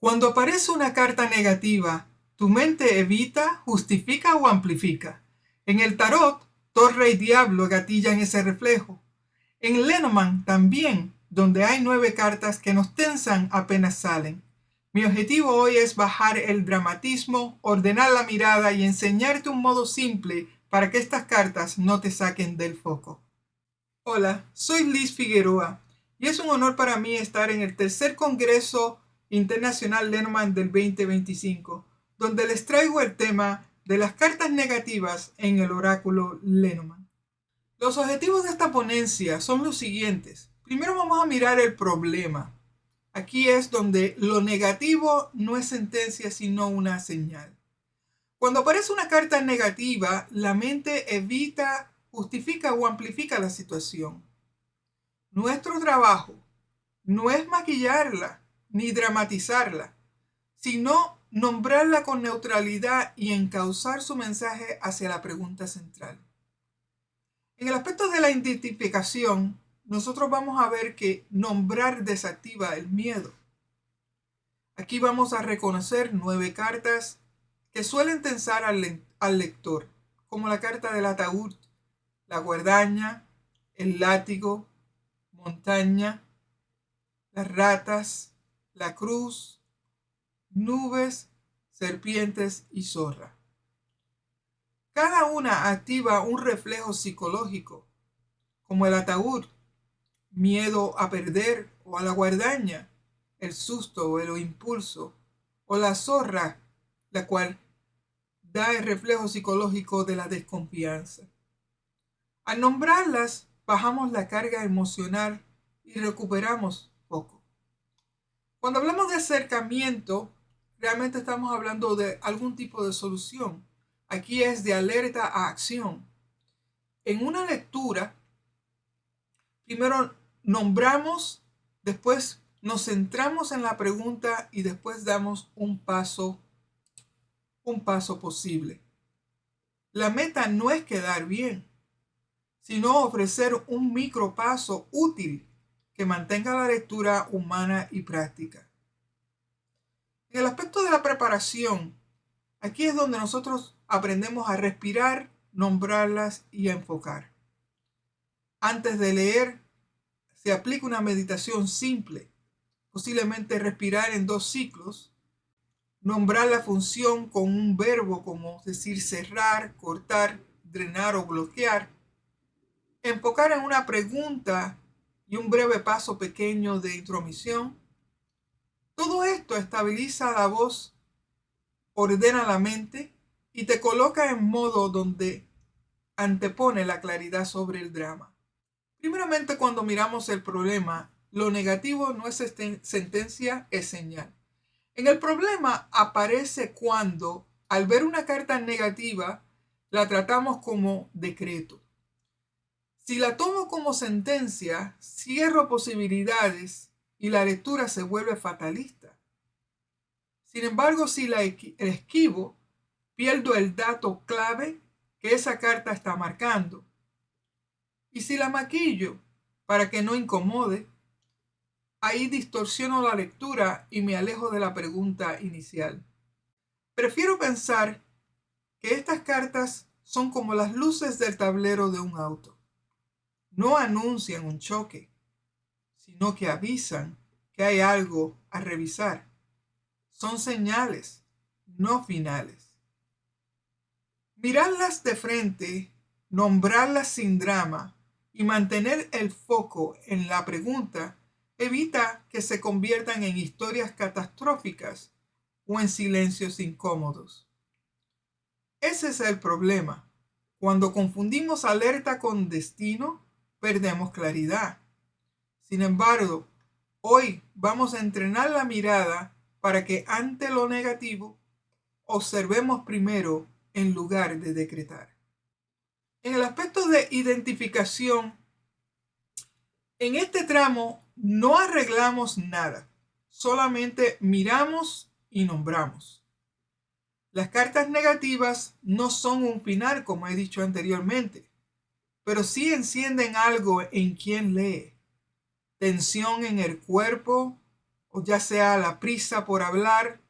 Cuando aparece una carta negativa, tu mente evita, justifica o amplifica. En el tarot, torre y diablo gatillan ese reflejo. En Lenormand también, donde hay 9 cartas que nos tensan apenas salen. Mi objetivo hoy es bajar el dramatismo, ordenar la mirada y enseñarte un modo simple para que estas cartas no te saquen del foco. Hola, soy Liz Figueroa y es un honor para mí estar en el tercer Congreso Internacional Lenormand del 2025, donde les traigo el tema de las cartas negativas en el oráculo Lenormand. Los objetivos de esta ponencia son los siguientes. Primero vamos a mirar el problema. Aquí es donde lo negativo no es sentencia sino una señal. Cuando aparece una carta negativa, la mente evita, justifica o amplifica la situación. Nuestro trabajo no es maquillarla ni dramatizarla, sino nombrarla con neutralidad y encauzar su mensaje hacia la pregunta central. En el aspecto de la identificación, nosotros vamos a ver que nombrar desactiva el miedo. Aquí vamos a reconocer 9 cartas que suelen tensar al lector, como la carta del ataúd, la guardaña, el látigo, montaña, las ratas, la cruz, nubes, serpientes y zorra. Cada una activa un reflejo psicológico, como el ataúd, miedo a perder, o a la guardaña, el susto o el impulso, o la zorra, la cual da el reflejo psicológico de la desconfianza. Al nombrarlas, bajamos la carga emocional y recuperamos poco. Cuando hablamos de acercamiento, realmente estamos hablando de algún tipo de solución. Aquí es de alerta a acción. En una lectura, primero nombramos, después nos centramos en la pregunta y después damos un paso posible. La meta no es quedar bien, sino ofrecer un micropaso útil que mantenga la lectura humana y práctica. En el aspecto de la preparación, aquí es donde nosotros aprendemos a respirar, nombrarlas y a enfocar. Antes de leer, se aplica una meditación simple, posiblemente respirar en 2 ciclos, nombrar la función con un verbo como decir cerrar, cortar, drenar o bloquear, enfocar en una pregunta y un breve paso pequeño de intromisión. Todo esto estabiliza la voz, ordena la mente y te coloca en modo donde antepone la claridad sobre el drama. Primeramente, cuando miramos el problema, lo negativo no es sentencia, es señal. En el problema aparece cuando, al ver una carta negativa, la tratamos como decreto. Si la tomo como sentencia, cierro posibilidades y la lectura se vuelve fatalista. Sin embargo, si la esquivo, pierdo el dato clave que esa carta está marcando. Y si la maquillo para que no incomode, ahí distorsiono la lectura y me alejo de la pregunta inicial. Prefiero pensar que estas cartas son como las luces del tablero de un auto. No anuncian un choque, sino que avisan que hay algo a revisar. Son señales, no finales. Mirarlas de frente, nombrarlas sin drama y mantener el foco en la pregunta evita que se conviertan en historias catastróficas o en silencios incómodos. Ese es el problema. Cuando confundimos alerta con destino, perdemos claridad. Sin embargo, hoy vamos a entrenar la mirada para que ante lo negativo observemos primero en lugar de decretar. En el aspecto de identificación, en este tramo no arreglamos nada, solamente miramos y nombramos. Las cartas negativas no son un final, como he dicho anteriormente, pero sí encienden algo en quien lee. Tensión en el cuerpo, o ya sea la prisa por hablar,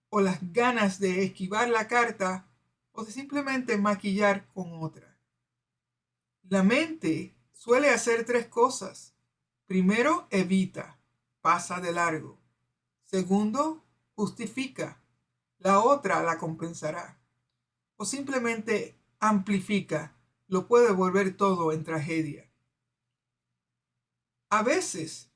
o las ganas de esquivar la carta, o de simplemente maquillar con otra. La mente suele hacer tres cosas. Primero, evita, pasa de largo. Segundo, justifica. La otra la compensará. O simplemente amplifica. Lo puede volver todo en tragedia. A veces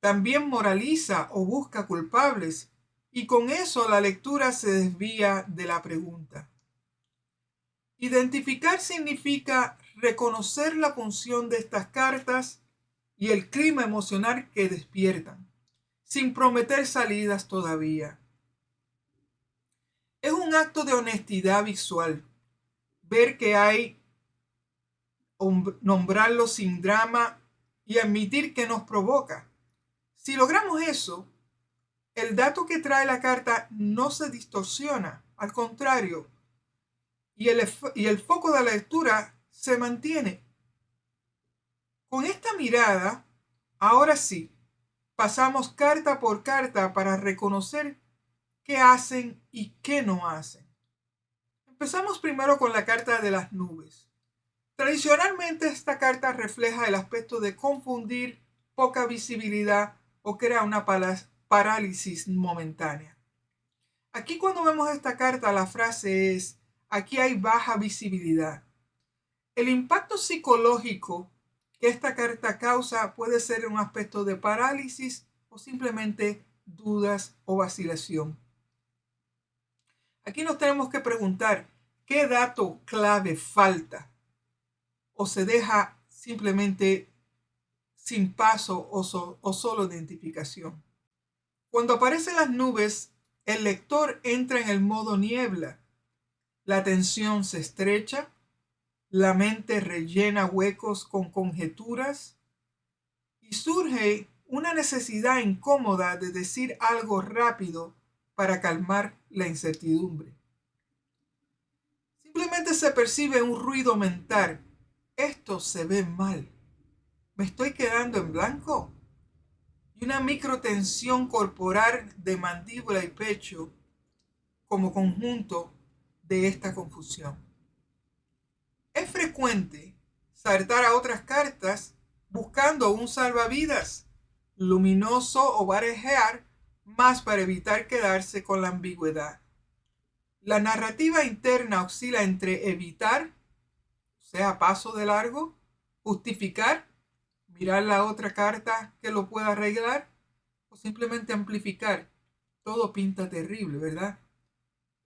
también moraliza o busca culpables y con eso la lectura se desvía de la pregunta. Identificar significa reconocer la función de estas cartas y el clima emocional que despiertan, sin prometer salidas todavía. Es un acto de honestidad visual, ver que hay, nombrarlo sin drama y admitir que nos provoca. Si logramos eso, el dato que trae la carta no se distorsiona, al contrario, y el foco de la lectura se mantiene. Con esta mirada, ahora sí, pasamos carta por carta para reconocer qué hacen y qué no hacen. Empezamos primero con la carta de las nubes. Tradicionalmente esta carta refleja el aspecto de confundir, poca visibilidad o crea una parálisis momentánea. Aquí cuando vemos esta carta la frase es, aquí hay baja visibilidad. El impacto psicológico que esta carta causa puede ser un aspecto de parálisis o simplemente dudas o vacilación. Aquí nos tenemos que preguntar, ¿qué dato clave falta? ¿O se deja simplemente sin paso o solo identificación? Cuando aparecen las nubes, el lector entra en el modo niebla. La atención se estrecha, la mente rellena huecos con conjeturas y surge una necesidad incómoda de decir algo rápido para calmar la incertidumbre. Simplemente se percibe un ruido mental. Esto se ve mal. ¿Me estoy quedando en blanco? Y una microtensión corporal de mandíbula y pecho como conjunto de esta confusión. Es frecuente saltar a otras cartas buscando un salvavidas luminoso o barajear más para evitar quedarse con la ambigüedad. La narrativa interna oscila entre evitar, o sea, paso de largo, justificar, mirar la otra carta que lo pueda arreglar, o simplemente amplificar. Todo pinta terrible, ¿verdad?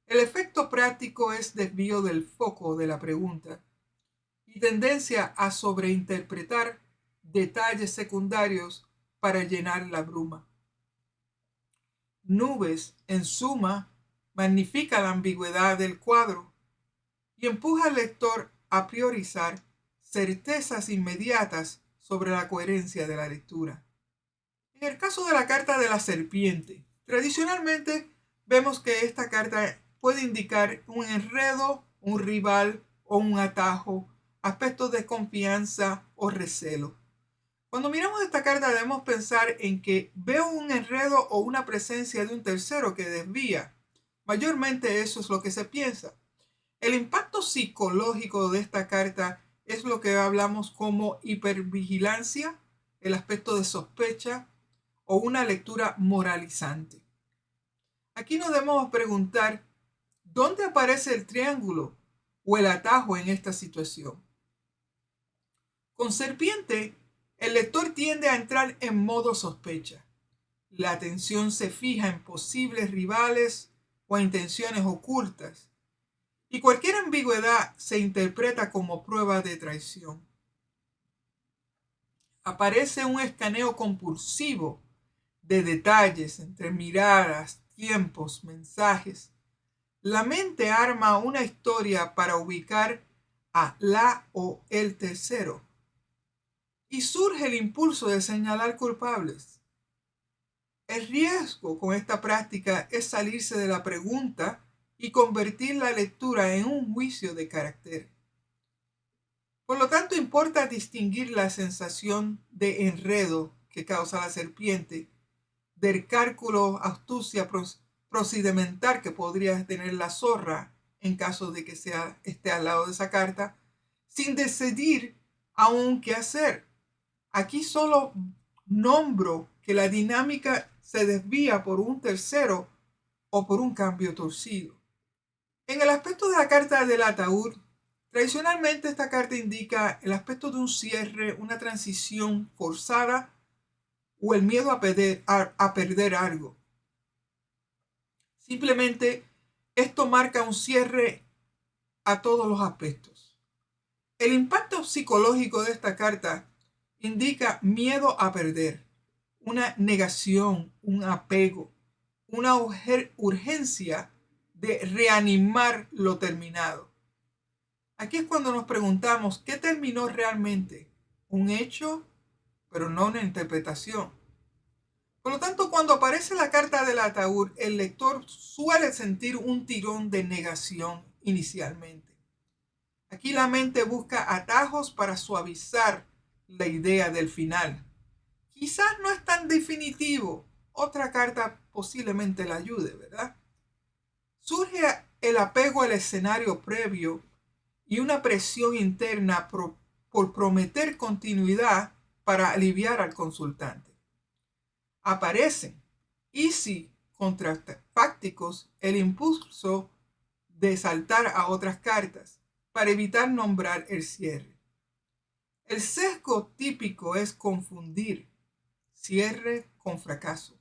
El efecto práctico es desvío del foco de la pregunta y tendencia a sobreinterpretar detalles secundarios para llenar la bruma. Nubes, en suma, magnifica la ambigüedad del cuadro y empuja al lector a priorizar certezas inmediatas sobre la coherencia de la lectura. En el caso de la carta de la serpiente, tradicionalmente vemos que esta carta puede indicar un enredo, un rival o un atajo, aspectos de confianza o recelo. Cuando miramos esta carta debemos pensar en que veo un enredo o una presencia de un tercero que desvía. Mayormente eso es lo que se piensa. El impacto psicológico de esta carta es lo que hablamos como hipervigilancia, el aspecto de sospecha o una lectura moralizante. Aquí nos debemos preguntar, ¿dónde aparece el triángulo o el atajo en esta situación? Con serpiente, el lector tiende a entrar en modo sospecha. La atención se fija en posibles rivales o intenciones ocultas, y cualquier ambigüedad se interpreta como prueba de traición. Aparece un escaneo compulsivo de detalles entre miradas, tiempos, mensajes. La mente arma una historia para ubicar a la o el tercero. Y surge el impulso de señalar culpables. El riesgo con esta práctica es salirse de la pregunta y convertir la lectura en un juicio de carácter. Por lo tanto, importa distinguir la sensación de enredo que causa la serpiente del cálculo, astucia procedimental que podría tener la zorra en caso de que esté al lado de esa carta, sin decidir aún qué hacer. Aquí solo nombro que la dinámica se desvía por un tercero o por un cambio torcido. En el aspecto de la carta del ataúd, tradicionalmente esta carta indica el aspecto de un cierre, una transición forzada o el miedo a perder algo. Simplemente esto marca un cierre a todos los aspectos. El impacto psicológico de esta carta indica miedo a perder, una negación, un apego, una urgencia de reanimar lo terminado. Aquí es cuando nos preguntamos qué terminó realmente, un hecho, pero no una interpretación. Por lo tanto, cuando aparece la carta del ataúd, el lector suele sentir un tirón de negación inicialmente. Aquí la mente busca atajos para suavizar la idea del final. Quizás no es tan definitivo. Otra carta posiblemente la ayude, ¿verdad? Surge el apego al escenario previo y una presión interna por prometer continuidad para aliviar al consultante. Aparecen, y si contrafácticos, el impulso de saltar a otras cartas para evitar nombrar el cierre. El sesgo típico es confundir cierre con fracaso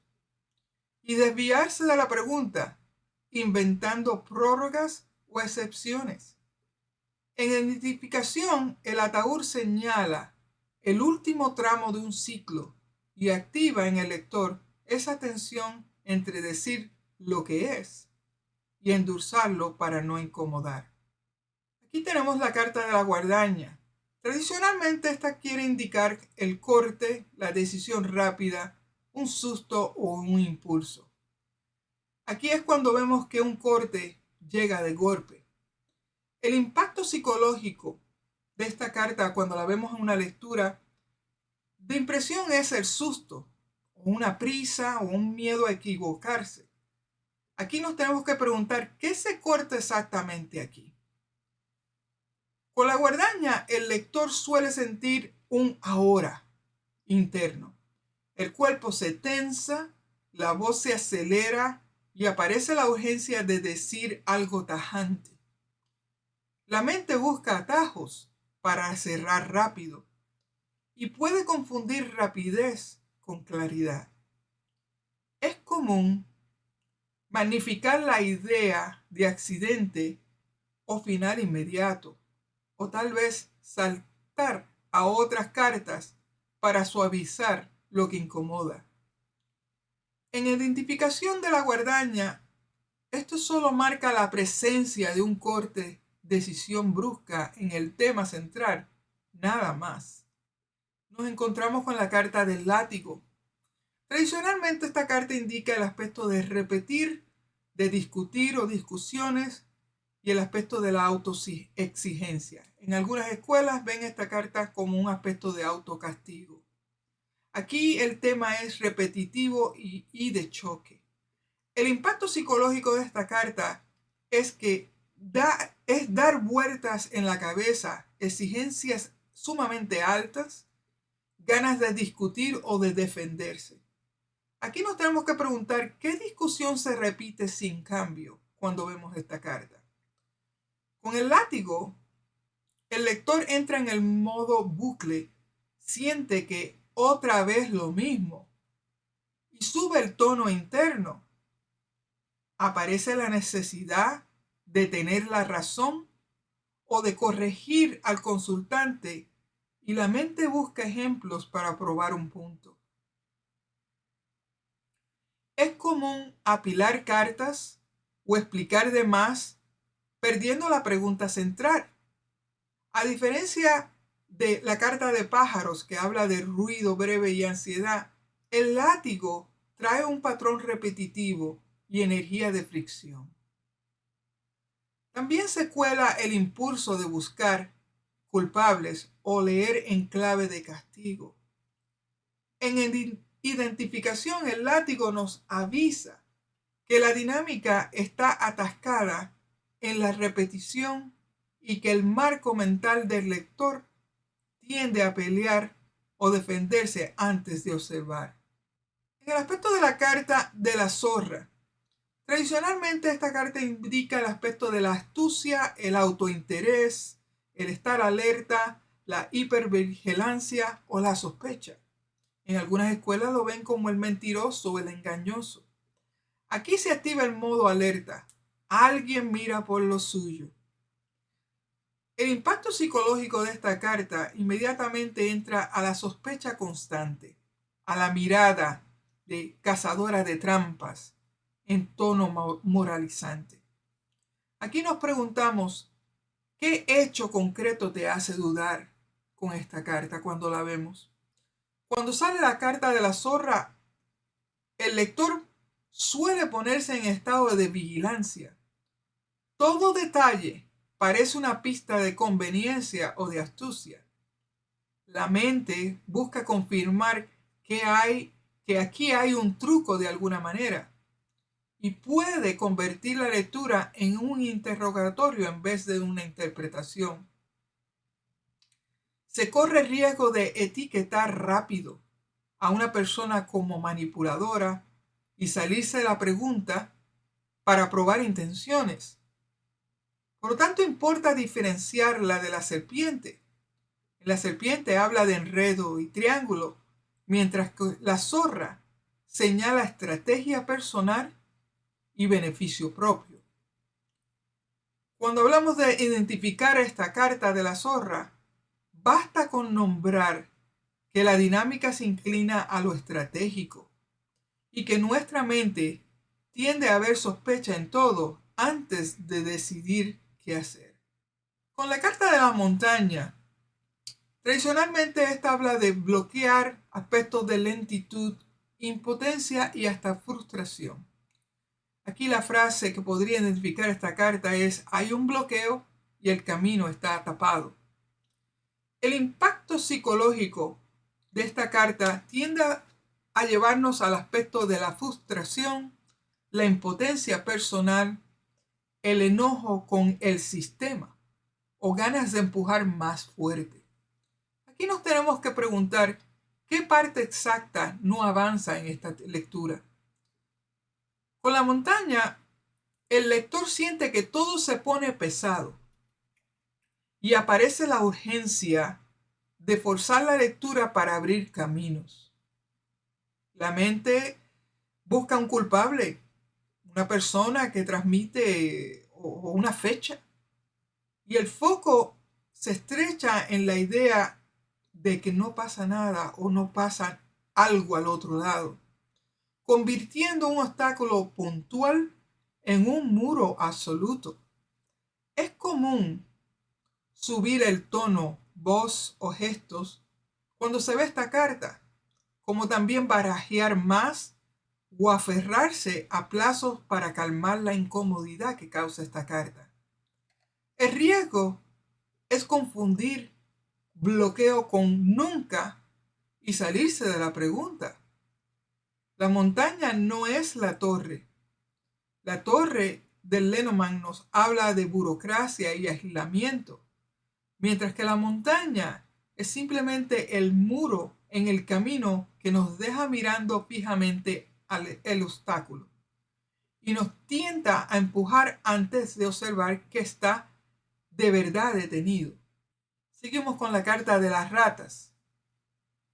y desviarse de la pregunta, inventando prórrogas o excepciones. En identificación, el ataúd señala el último tramo de un ciclo y activa en el lector esa tensión entre decir lo que es y endulzarlo para no incomodar. Aquí tenemos la carta de la guadaña. Tradicionalmente esta quiere indicar el corte, la decisión rápida, un susto o un impulso. Aquí es cuando vemos que un corte llega de golpe. El impacto psicológico de esta carta cuando la vemos en una lectura de impresión es el susto, o una prisa o un miedo a equivocarse. Aquí nos tenemos que preguntar, ¿qué se corta exactamente aquí? Con la guadaña, el lector suele sentir un ahora interno. El cuerpo se tensa, la voz se acelera y aparece la urgencia de decir algo tajante. La mente busca atajos para cerrar rápido y puede confundir rapidez con claridad. Es común magnificar la idea de accidente o final inmediato, o tal vez saltar a otras cartas para suavizar lo que incomoda. En identificación de la guadaña, esto solo marca la presencia de un corte, decisión brusca en el tema central, nada más. Nos encontramos con la carta del látigo. Tradicionalmente esta carta indica el aspecto de repetir, de discutir o discusiones y el aspecto de la autoexigencia. En algunas escuelas ven esta carta como un aspecto de autocastigo. Aquí el tema es repetitivo y de choque. El impacto psicológico de esta carta es que es dar vueltas en la cabeza, exigencias sumamente altas, ganas de discutir o de defenderse. Aquí nos tenemos que preguntar qué discusión se repite sin cambio cuando vemos esta carta. Con el látigo, el lector entra en el modo bucle, siente que otra vez lo mismo y sube el tono interno. Aparece la necesidad de tener la razón o de corregir al consultante y la mente busca ejemplos para probar un punto. Es común apilar cartas o explicar de más, perdiendo la pregunta central. A diferencia de la carta de pájaros que habla de ruido breve y ansiedad, el látigo trae un patrón repetitivo y energía de fricción. También se cuela el impulso de buscar culpables o leer en clave de castigo. En identificación, el látigo nos avisa que la dinámica está atascada en la repetición y que el marco mental del lector tiende a pelear o defenderse antes de observar. En el aspecto de la carta de la zorra, tradicionalmente esta carta indica el aspecto de la astucia, el autointerés, el estar alerta, la hipervigilancia o la sospecha. En algunas escuelas lo ven como el mentiroso o el engañoso. Aquí se activa el modo alerta. Alguien mira por lo suyo. El impacto psicológico de esta carta inmediatamente entra a la sospecha constante, a la mirada de cazadora de trampas en tono moralizante. Aquí nos preguntamos, ¿qué hecho concreto te hace dudar con esta carta cuando la vemos? Cuando sale la carta de la zorra, el lector suele ponerse en estado de vigilancia. Todo detalle parece una pista de conveniencia o de astucia. La mente busca confirmar que aquí hay un truco de alguna manera y puede convertir la lectura en un interrogatorio en vez de una interpretación. Se corre el riesgo de etiquetar rápido a una persona como manipuladora y salirse de la pregunta para probar intenciones. Por lo tanto, importa diferenciarla de la serpiente. La serpiente habla de enredo y triángulo, mientras que la zorra señala estrategia personal y beneficio propio. Cuando hablamos de identificar esta carta de la zorra, basta con nombrar que la dinámica se inclina a lo estratégico y que nuestra mente tiende a ver sospecha en todo antes de decidir qué hacer. Con la carta de la montaña, tradicionalmente esta habla de bloquear aspectos de lentitud, impotencia y hasta frustración. Aquí la frase que podría identificar esta carta es: hay un bloqueo y el camino está tapado. El impacto psicológico de esta carta tiende a llevarnos al aspecto de la frustración, la impotencia personal, el enojo con el sistema o ganas de empujar más fuerte. Aquí nos tenemos que preguntar qué parte exacta no avanza en esta lectura. Con la montaña, el lector siente que todo se pone pesado y aparece la urgencia de forzar la lectura para abrir caminos. La mente busca un culpable, una persona que transmite o una fecha, y el foco se estrecha en la idea de que no pasa nada o no pasa algo al otro lado, convirtiendo un obstáculo puntual en un muro absoluto. Es común subir el tono, voz o gestos cuando se ve esta carta, como también barajear más o aferrarse a plazos para calmar la incomodidad que causa esta carta. El riesgo es confundir bloqueo con nunca y salirse de la pregunta. La montaña no es la torre. La torre del Lenormand nos habla de burocracia y aislamiento, mientras que la montaña es simplemente el muro en el camino que nos deja mirando fijamente el obstáculo y nos tienta a empujar antes de observar que está de verdad detenido. Seguimos con la carta de las ratas.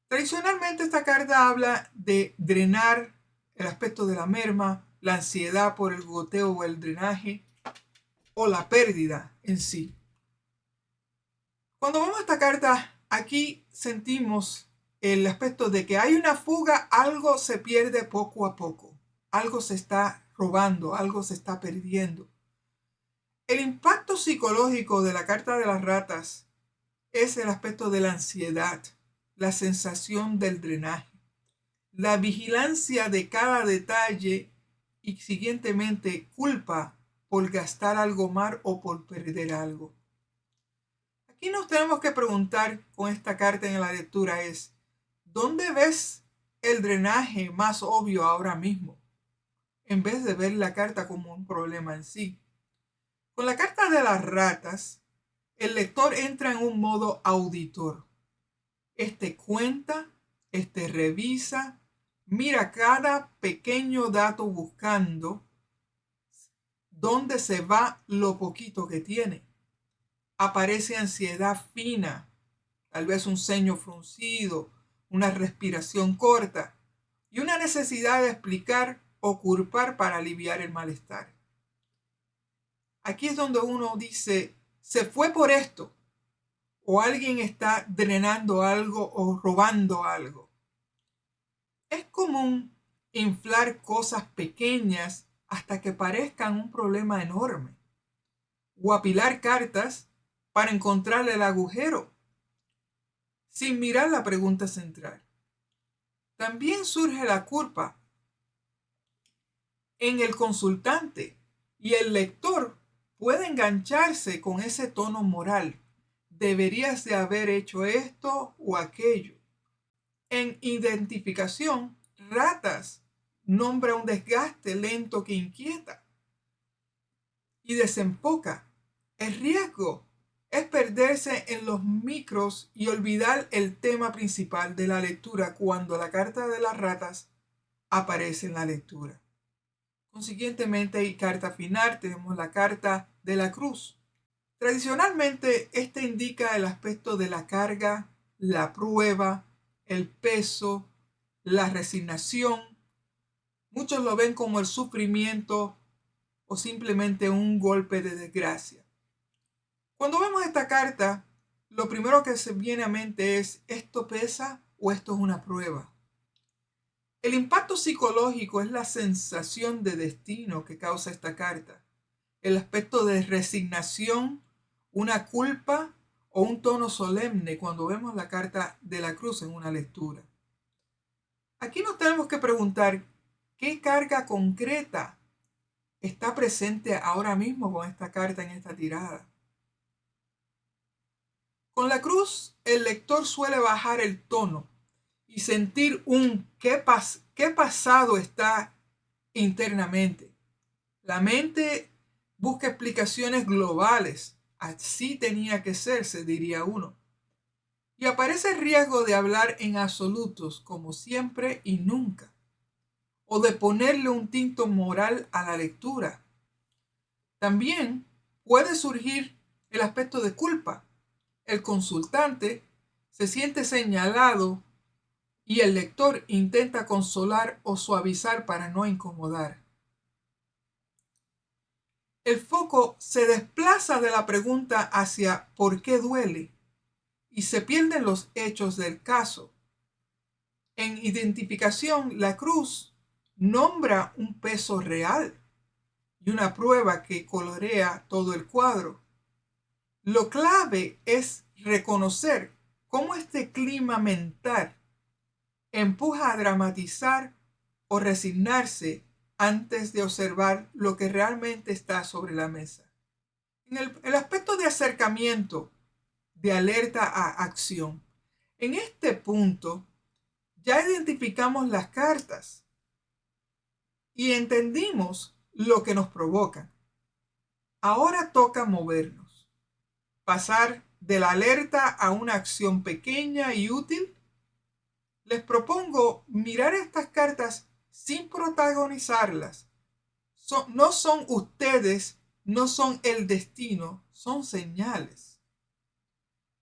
Tradicionalmente esta carta habla de drenar, el aspecto de la merma, la ansiedad por el goteo o el drenaje o la pérdida en sí. Cuando vemos esta carta, aquí sentimos el aspecto de que hay una fuga, algo se pierde poco a poco, algo se está robando, algo se está perdiendo. El impacto psicológico de la carta de las ratas es el aspecto de la ansiedad, la sensación del drenaje, la vigilancia de cada detalle y siguientemente culpa por gastar algo mal o por perder algo. Aquí nos tenemos que preguntar con esta carta en la lectura es: ¿dónde ves el drenaje más obvio ahora mismo, en vez de ver la carta como un problema en sí. Con la carta de las ratas, el lector entra en un modo auditor. Cuenta, revisa, mira cada pequeño dato buscando dónde se va lo poquito que tiene. Aparece ansiedad fina, tal vez un ceño fruncido, una respiración corta y una necesidad de explicar o culpar para aliviar el malestar. Aquí es donde uno dice, se fue por esto, o alguien está drenando algo o robando algo. Es común inflar cosas pequeñas hasta que parezcan un problema enorme, o apilar cartas para encontrar el agujero, sin mirar la pregunta central. También surge la culpa en el consultante y el lector puede engancharse con ese tono moral. Deberías de haber hecho esto o aquello. En identificación, ratas nombra un desgaste lento que inquieta y desenfoca. El riesgo es perderse en los micros y olvidar el tema principal de la lectura cuando la carta de las ratas aparece en la lectura. Consiguientemente, y carta final, tenemos la carta de la cruz. Tradicionalmente, esta indica el aspecto de la carga, la prueba, el peso, la resignación. Muchos lo ven como el sufrimiento o simplemente un golpe de desgracia. Cuando vemos esta carta, lo primero que se viene a mente es, ¿esto pesa o esto es una prueba? El impacto psicológico es la sensación de destino que causa esta carta. El aspecto de resignación, una culpa o un tono solemne cuando vemos la carta de la cruz en una lectura. Aquí nos tenemos que preguntar, ¿qué carga concreta está presente ahora mismo con esta carta en esta tirada? Con la cruz, el lector suele bajar el tono y sentir un qué pasado está internamente. La mente busca explicaciones globales. Así tenía que ser, se diría uno. Y aparece el riesgo de hablar en absolutos, como siempre y nunca, o de ponerle un tinte moral a la lectura. También puede surgir el aspecto de culpa. El consultante se siente señalado y el lector intenta consolar o suavizar para no incomodar. El foco se desplaza de la pregunta hacia ¿por qué duele? Y se pierden los hechos del caso. En identificación, la cruz nombra un peso real y una prueba que colorea todo el cuadro. Lo clave es reconocer cómo este clima mental empuja a dramatizar o resignarse antes de observar lo que realmente está sobre la mesa. En el aspecto de acercamiento, de alerta a acción, en este punto ya identificamos las cartas y entendimos lo que nos provoca. Ahora toca movernos, pasar de la alerta a una acción pequeña y útil. Les propongo mirar estas cartas sin protagonizarlas. No son ustedes, no son el destino, son señales.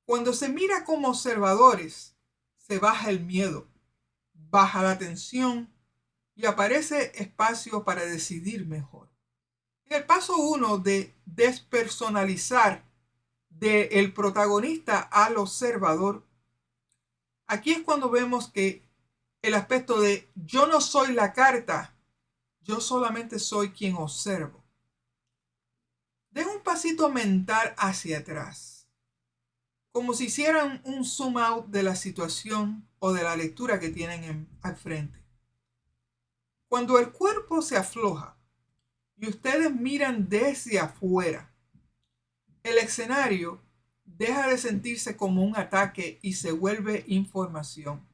Cuando se mira como observadores, se baja el miedo, baja la tensión y aparece espacio para decidir mejor. En el paso 1 de despersonalizar del protagonista al observador, aquí es cuando vemos que el aspecto de yo no soy la carta, yo solamente soy quien observo. Den un pasito mental hacia atrás, como si hicieran un zoom out de la situación o de la lectura que tienen al frente. Cuando el cuerpo se afloja y ustedes miran desde afuera, el escenario deja de sentirse como un ataque y se vuelve información.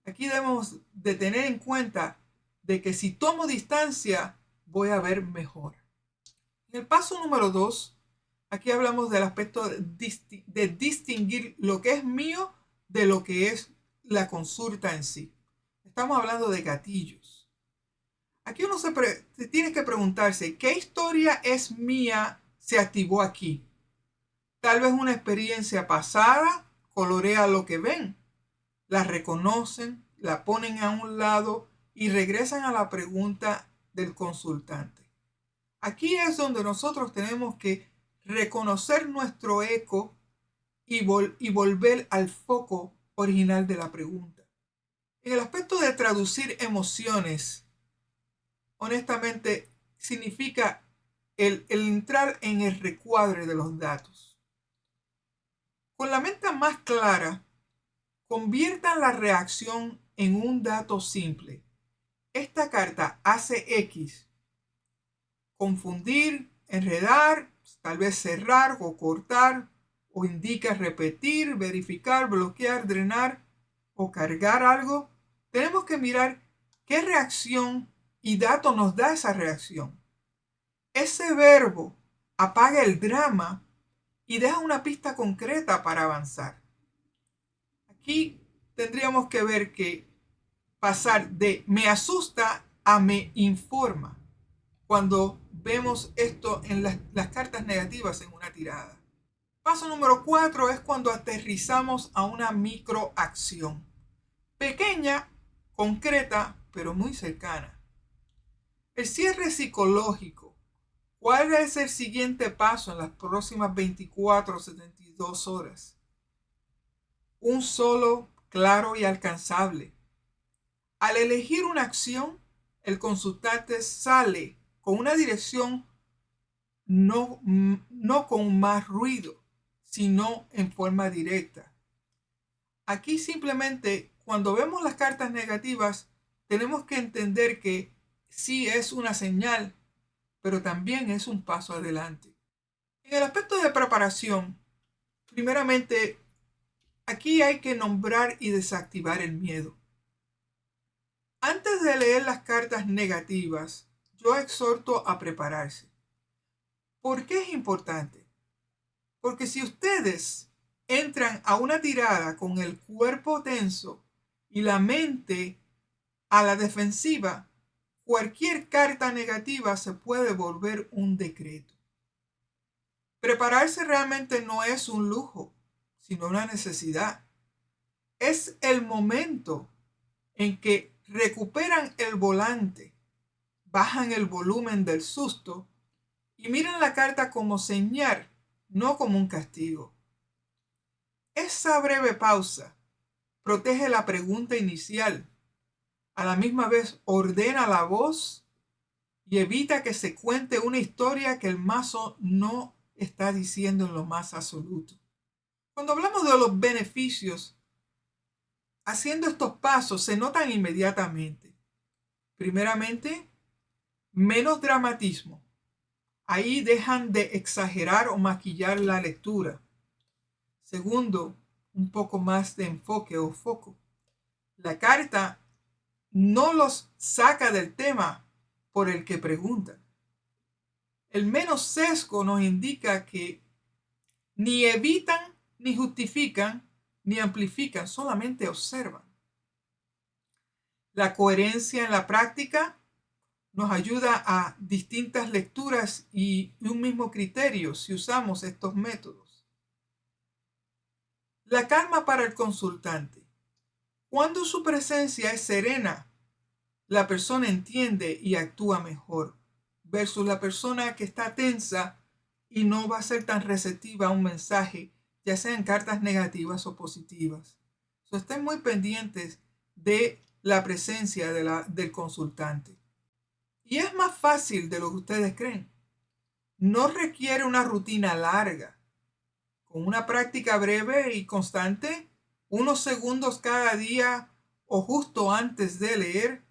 Aquí debemos de tener en cuenta de que si tomo distancia, voy a ver mejor. En el paso número 2, aquí hablamos del aspecto de distinguir lo que es mío de lo que es la consulta en sí. Estamos hablando de gatillos. Aquí uno se tiene que preguntarse, ¿qué historia es mía se activó aquí? Tal vez una experiencia pasada colorea lo que ven. La reconocen, la ponen a un lado y regresan a la pregunta del consultante. Aquí es donde nosotros tenemos que reconocer nuestro eco y volver al foco original de la pregunta. En el aspecto de traducir emociones, honestamente, significa el entrar en el recuadre de los datos. Con la mente más clara, conviertan la reacción en un dato simple. Esta carta hace X. Confundir, enredar, tal vez cerrar o cortar, o indica repetir, verificar, bloquear, drenar o cargar algo. Tenemos que mirar qué reacción y dato nos da esa reacción. Ese verbo apaga el drama y deja una pista concreta para avanzar. Aquí tendríamos que ver que pasar de me asusta a me informa cuando vemos esto en las cartas negativas en una tirada. Paso número 4 es cuando aterrizamos a una microacción. Pequeña, concreta, pero muy cercana. El cierre psicológico. ¿Cuál es el siguiente paso en las próximas 24 o 72 horas? Un solo, claro y alcanzable. Al elegir una acción, el consultante sale con una dirección no con más ruido, sino en forma directa. Aquí simplemente, cuando vemos las cartas negativas, tenemos que entender que sí es una señal, pero también es un paso adelante. En el aspecto de preparación, primeramente, aquí hay que nombrar y desactivar el miedo. Antes de leer las cartas negativas, yo exhorto a prepararse. ¿Por qué es importante? Porque si ustedes entran a una tirada con el cuerpo tenso y la mente a la defensiva, cualquier carta negativa se puede volver un decreto. Prepararse realmente no es un lujo, sino una necesidad. Es el momento en que recuperan el volante, bajan el volumen del susto y miran la carta como señal, no como un castigo. Esa breve pausa protege la pregunta inicial, a la misma vez ordena la voz y evita que se cuente una historia que el mazo no está diciendo en lo más absoluto. Cuando hablamos de los beneficios, haciendo estos pasos se notan inmediatamente. Primeramente, menos dramatismo. Ahí dejan de exagerar o maquillar la lectura. Segundo, un poco más de enfoque o foco. La carta no los saca del tema por el que preguntan. El menos sesgo nos indica que ni evitan, ni justifican, ni amplifican, solamente observan. La coherencia en la práctica nos ayuda a distintas lecturas y un mismo criterio si usamos estos métodos. La calma para el consultante. Cuando su presencia es serena, la persona entiende y actúa mejor, versus la persona que está tensa y no va a ser tan receptiva a un mensaje, ya sean cartas negativas o positivas. Estén muy pendientes de la presencia del consultante. Y es más fácil de lo que ustedes creen. No requiere una rutina larga. Con una práctica breve y constante, unos segundos cada día o justo antes de leer,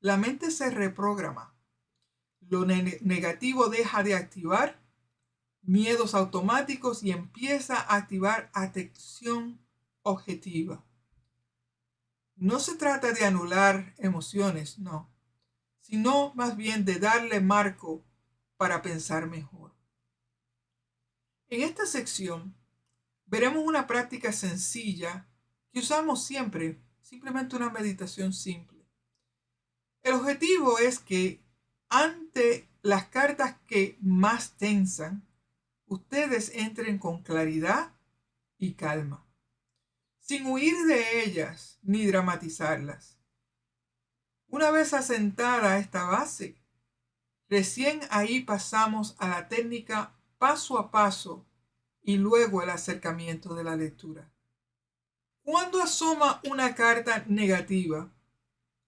la mente se reprograma. Lo negativo deja de activar miedos automáticos y empieza a activar atención objetiva. No se trata de anular emociones, no, sino más bien de darle marco para pensar mejor. En esta sección veremos una práctica sencilla que usamos siempre, simplemente una meditación simple. El objetivo es que ante las cartas que más tensan, ustedes entren con claridad y calma, sin huir de ellas ni dramatizarlas. Una vez asentada esta base, recién ahí pasamos a la técnica paso a paso y luego el acercamiento de la lectura. Cuando asoma una carta negativa,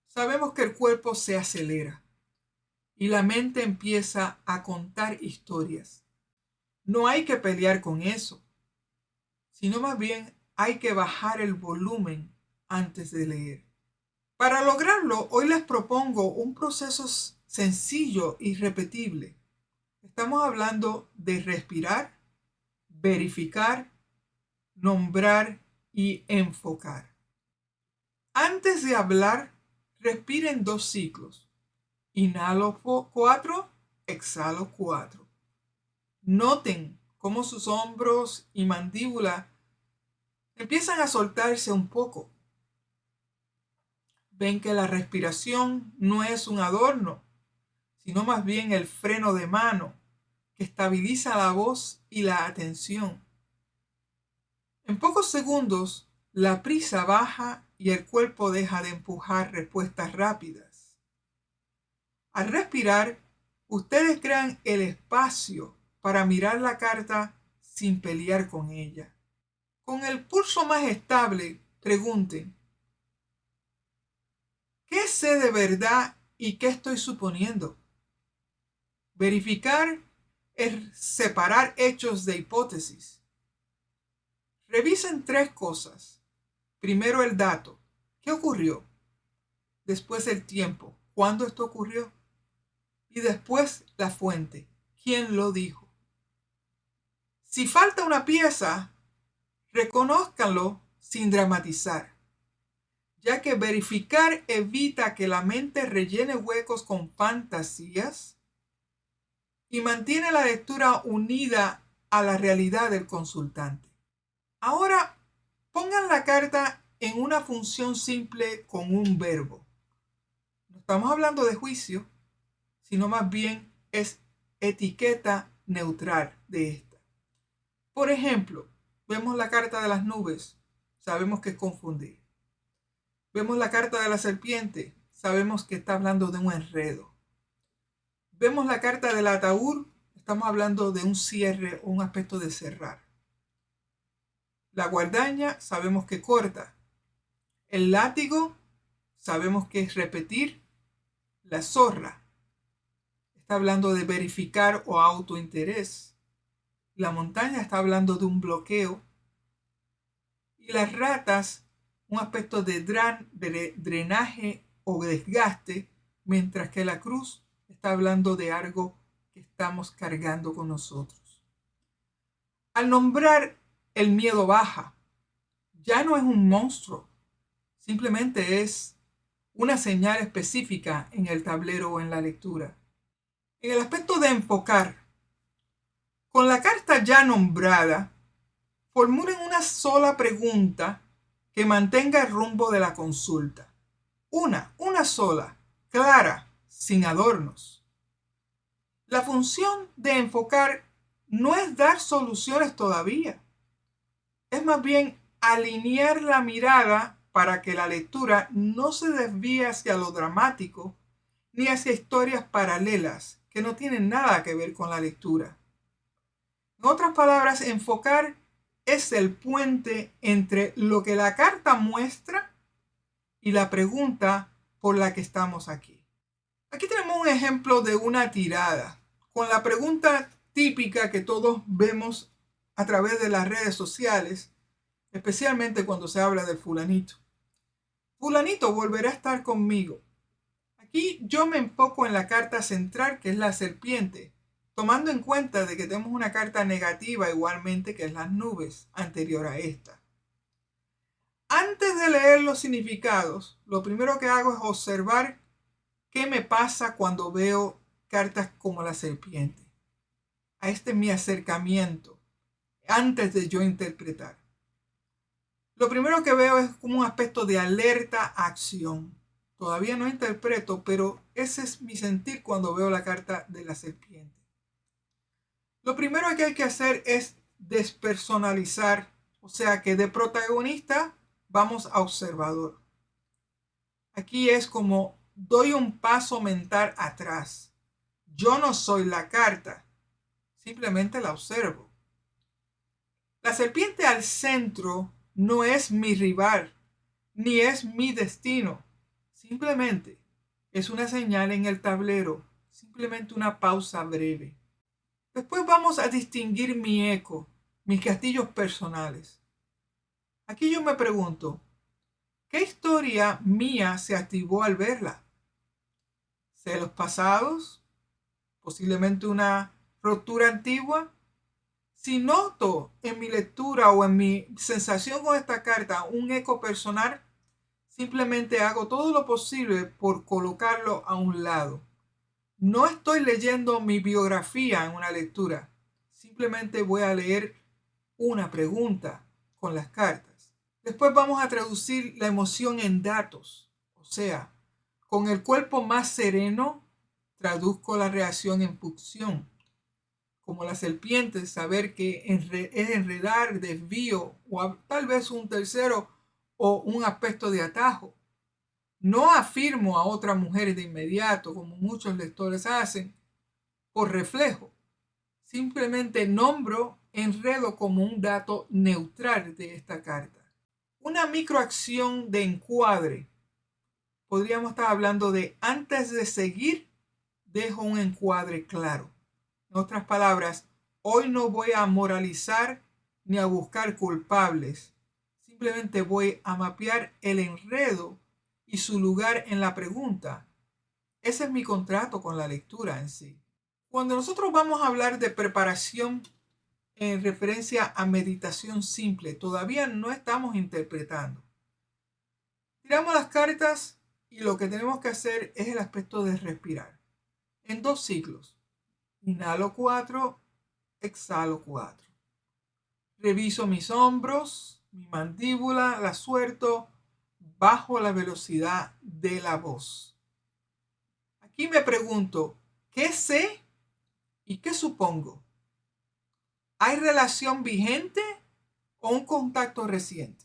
sabemos que el cuerpo se acelera y la mente empieza a contar historias. No hay que pelear con eso, sino más bien hay que bajar el volumen antes de leer. Para lograrlo, hoy les propongo un proceso sencillo y repetible. Estamos hablando de respirar, verificar, nombrar y enfocar. Antes de hablar, respiren 2 ciclos. Inhalo 4, exhalo 4. Noten cómo sus hombros y mandíbula empiezan a soltarse un poco. Ven que la respiración no es un adorno, sino más bien el freno de mano que estabiliza la voz y la atención. En pocos segundos, la prisa baja y el cuerpo deja de empujar respuestas rápidas. Al respirar, ustedes crean el espacio para mirar la carta sin pelear con ella. Con el pulso más estable, pregunten: ¿qué sé de verdad y qué estoy suponiendo? Verificar es separar hechos de hipótesis. Revisen 3 cosas. Primero el dato. ¿Qué ocurrió? Después el tiempo. ¿Cuándo esto ocurrió? Y después la fuente. ¿Quién lo dijo? Si falta una pieza, reconózcanlo sin dramatizar, ya que verificar evita que la mente rellene huecos con fantasías y mantiene la lectura unida a la realidad del consultante. Ahora, pongan la carta en una función simple con un verbo. No estamos hablando de juicio, sino más bien es etiqueta neutral de esta. Por ejemplo, vemos la carta de las nubes, sabemos que es confundir. Vemos la carta de la serpiente, sabemos que está hablando de un enredo. Vemos la carta del ataúd, estamos hablando de un cierre o un aspecto de cerrar. La guadaña sabemos que corta. El látigo sabemos que es repetir. La zorra está hablando de verificar o autointerés. La montaña está hablando de un bloqueo. Y las ratas, un aspecto de drenaje o desgaste, mientras que la cruz está hablando de algo que estamos cargando con nosotros. Al nombrar, el miedo baja. Ya no es un monstruo, simplemente es una señal específica en el tablero o en la lectura. En el aspecto de enfocar, con la carta ya nombrada, formulen una sola pregunta que mantenga el rumbo de la consulta. Una sola, clara, sin adornos. La función de enfocar no es dar soluciones todavía. Es más bien alinear la mirada para que la lectura no se desvíe hacia lo dramático ni hacia historias paralelas que no tienen nada que ver con la lectura. En otras palabras, enfocar es el puente entre lo que la carta muestra y la pregunta por la que estamos aquí. Aquí tenemos un ejemplo de una tirada, con la pregunta típica que todos vemos a través de las redes sociales, especialmente cuando se habla de fulanito. Fulanito volverá a estar conmigo. Aquí yo me enfoco en la carta central, que es la serpiente, tomando en cuenta de que tenemos una carta negativa igualmente, que es las nubes, anterior a esta. Antes de leer los significados, lo primero que hago es observar qué me pasa cuando veo cartas como la serpiente. A este es mi acercamiento antes de yo interpretar. Lo primero que veo es como un aspecto de alerta a acción. Todavía no interpreto, pero ese es mi sentir cuando veo la carta de la serpiente. Lo primero que hay que hacer es despersonalizar, o sea que de protagonista vamos a observador. Aquí es como doy un paso mental atrás. Yo no soy la carta, simplemente la observo. La serpiente al centro no es mi rival, ni es mi destino. Simplemente es una señal en el tablero, simplemente una pausa breve. Después vamos a distinguir mi eco, mis castillos personales. Aquí yo me pregunto, ¿qué historia mía se activó al verla? ¿Celos pasados? ¿Posiblemente una ruptura antigua? Si noto en mi lectura o en mi sensación con esta carta un eco personal, simplemente hago todo lo posible por colocarlo a un lado. No estoy leyendo mi biografía en una lectura. Simplemente voy a leer una pregunta con las cartas. Después vamos a traducir la emoción en datos. O sea, con el cuerpo más sereno, traduzco la reacción en punción. Como la serpiente, saber que es enredar, desvío o tal vez un tercero o un aspecto de atajo. No afirmo a otra mujer de inmediato, como muchos lectores hacen, por reflejo. Simplemente nombro enredo como un dato neutral de esta carta. Una microacción de encuadre. Podríamos estar hablando de antes de seguir, dejo un encuadre claro. En otras palabras, hoy no voy a moralizar ni a buscar culpables. Simplemente voy a mapear el enredo y su lugar en la pregunta. Ese es mi contrato con la lectura en sí. Cuando nosotros vamos a hablar de preparación en referencia a meditación simple, todavía no estamos interpretando. Tiramos las cartas y lo que tenemos que hacer es el aspecto de respirar. En 2 ciclos. Inhalo 4, exhalo 4. Reviso mis hombros, mi mandíbula, la suelto, bajo la velocidad de la voz. Aquí me pregunto, ¿qué sé y qué supongo? ¿Hay relación vigente o un contacto reciente?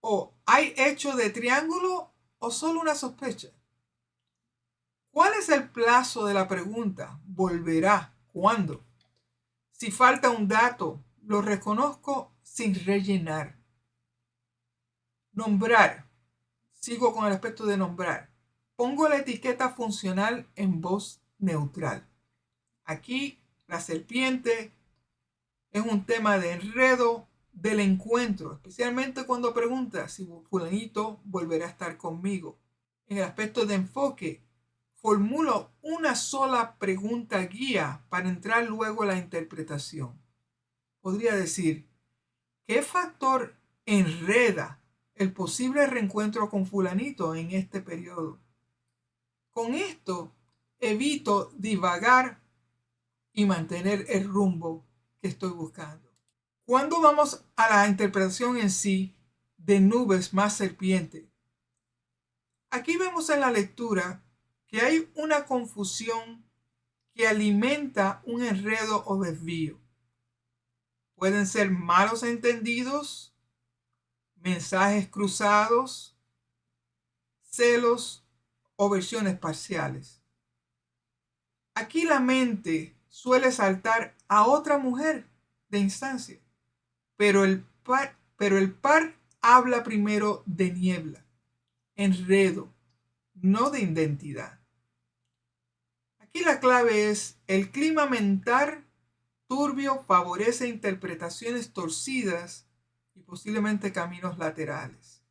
¿O hay hecho de triángulo o solo una sospecha? ¿Cuál es el plazo de la pregunta? ¿Volverá? ¿Cuándo? Si falta un dato, lo reconozco sin rellenar. Nombrar. Sigo con el aspecto de nombrar. Pongo la etiqueta funcional en voz neutral. Aquí la serpiente es un tema de enredo del encuentro, especialmente cuando pregunta si fulanito volverá a estar conmigo. En el aspecto de enfoque, formulo una sola pregunta guía para entrar luego a la interpretación. Podría decir, ¿qué factor enreda el posible reencuentro con fulanito en este periodo? Con esto evito divagar y mantener el rumbo que estoy buscando. Cuando vamos a la interpretación en sí de nubes más serpiente, aquí vemos en la lectura que hay una confusión que alimenta un enredo o desvío. Pueden ser malos entendidos, mensajes cruzados, celos o versiones parciales. Aquí la mente suele saltar a otra mujer de instancia, pero el par habla primero de niebla, enredo, no de identidad. Aquí la clave es el clima mental turbio favorece interpretaciones torcidas y posiblemente caminos laterales.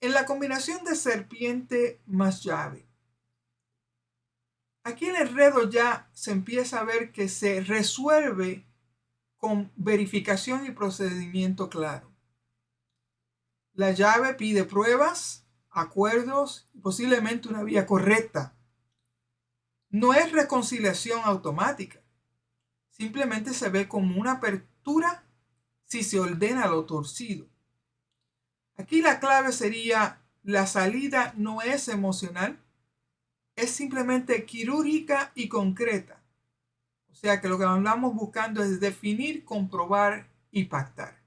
En la combinación de serpiente más llave, aquí el enredo ya se empieza a ver que se resuelve con verificación y procedimiento claro. La llave pide pruebas, acuerdos y posiblemente una vía correcta. No es reconciliación automática. Simplemente se ve como una apertura si se ordena lo torcido. Aquí la clave sería: la salida no es emocional, es simplemente quirúrgica y concreta. O sea que lo que andamos buscando es definir, comprobar y pactar.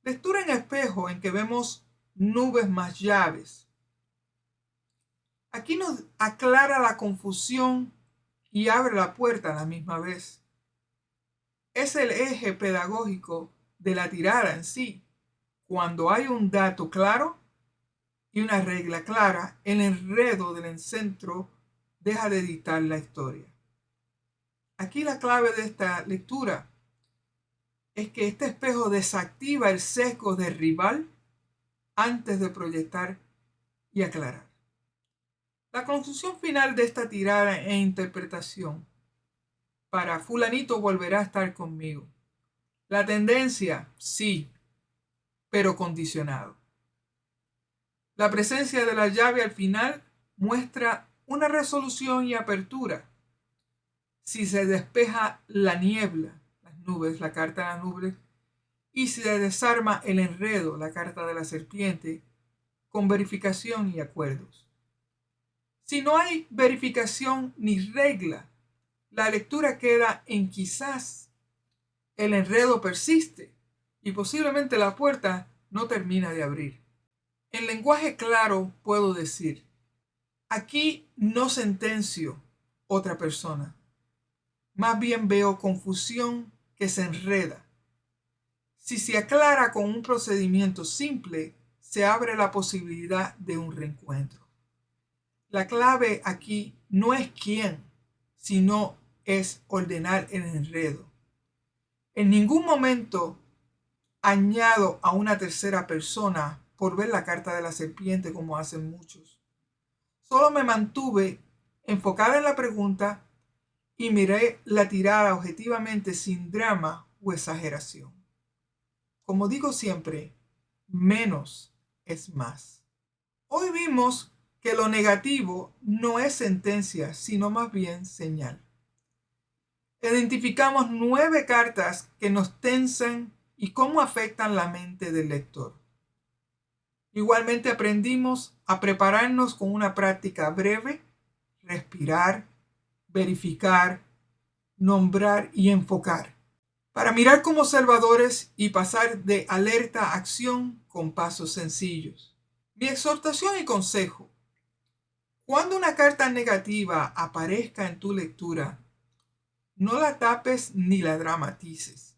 Lectura en espejo, en que vemos nubes más llaves. Aquí nos aclara la confusión y abre la puerta a la misma vez. Es el eje pedagógico de la tirada en sí. Cuando hay un dato claro y una regla clara, el enredo del centro deja de dictar la historia. Aquí la clave de esta lectura es que este espejo desactiva el sesgo del rival antes de proyectar y aclarar. La conclusión final de esta tirada e interpretación: para fulanito volverá a estar conmigo. La tendencia, sí, pero condicionado. La presencia de la llave al final muestra una resolución y apertura. Si se despeja la niebla, las nubes, la carta de las nubes, y se desarma el enredo, la carta de la serpiente, con verificación y acuerdos. Si no hay verificación ni regla, la lectura queda en quizás. El enredo persiste y posiblemente la puerta no termina de abrir. En lenguaje claro puedo decir: aquí no sentencio otra persona, más bien veo confusión que se enreda. Si se aclara con un procedimiento simple, se abre la posibilidad de un reencuentro. La clave aquí no es quién, sino es ordenar el enredo. En ningún momento añado a una tercera persona por ver la carta de la serpiente, como hacen muchos. Solo me mantuve enfocada en la pregunta y miré la tirada objetivamente, sin drama o exageración. Como digo siempre, menos es más. Hoy vimos que lo negativo no es sentencia, sino más bien señal. Identificamos 9 cartas que nos tensan y cómo afectan la mente del lector. Igualmente aprendimos a prepararnos con una práctica breve: respirar, verificar, nombrar y enfocar, para mirar como observadores y pasar de alerta a acción con pasos sencillos. Mi exhortación y consejo: cuando una carta negativa aparezca en tu lectura, no la tapes ni la dramatices.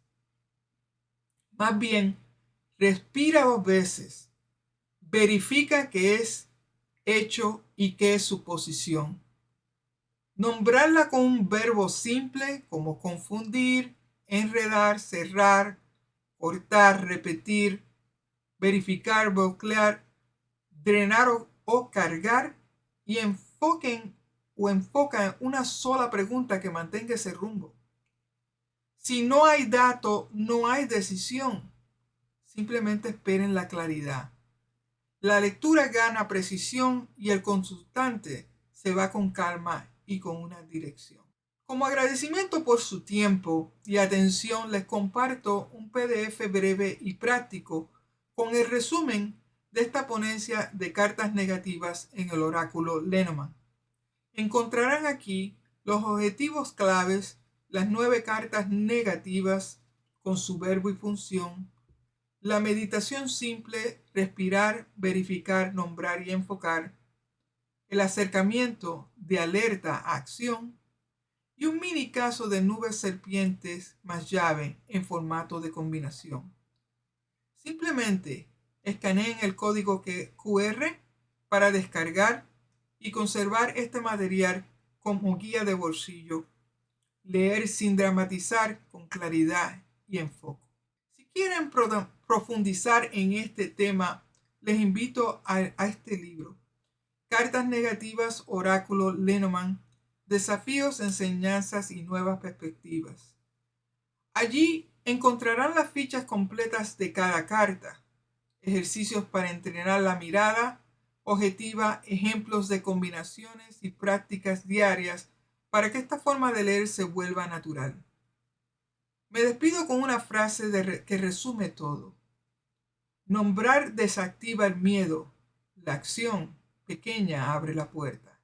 Más bien, respira 2 veces, verifica qué es hecho y qué es su posición. Nombrarla con un verbo simple como confundir, enredar, cerrar, cortar, repetir, verificar, bloquear, drenar o cargar, y enfoca en una sola pregunta que mantenga ese rumbo. Si no hay dato, no hay decisión. Simplemente esperen la claridad. La lectura gana precisión y el consultante se va con calma y con una dirección. Como agradecimiento por su tiempo y atención, les comparto un PDF breve y práctico con el resumen de esta ponencia de cartas negativas en el oráculo Lenormand. Encontrarán aquí los objetivos claves, las 9 cartas negativas con su verbo y función, la meditación simple: respirar, verificar, nombrar y enfocar, el acercamiento de alerta a acción, y un mini caso de nubes serpientes más llave en formato de combinación. Simplemente escaneen el código QR para descargar y conservar este material como guía de bolsillo. Leer sin dramatizar, con claridad y enfoque. Si quieren profundizar en este tema, les invito a este libro: Cartas Negativas, Oráculo Lenormand, Desafíos, Enseñanzas y Nuevas Perspectivas. Allí encontrarán las fichas completas de cada carta, ejercicios para entrenar la mirada objetiva, ejemplos de combinaciones y prácticas diarias para que esta forma de leer se vuelva natural. Me despido con una frase que resume todo. Nombrar desactiva el miedo. La acción pequeña abre la puerta.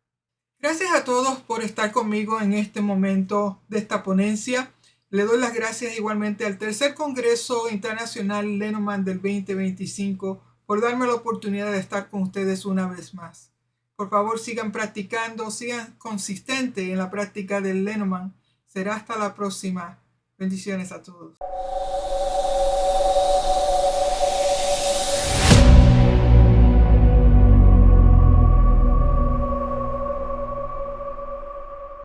Gracias a todos por estar conmigo en este momento de esta ponencia. Le doy las gracias igualmente al Tercer Congreso Internacional Lenormand del 2025 por darme la oportunidad de estar con ustedes una vez más. Por favor, sigan practicando, sigan consistentes en la práctica del Lenormand. Será hasta la próxima. Bendiciones a todos.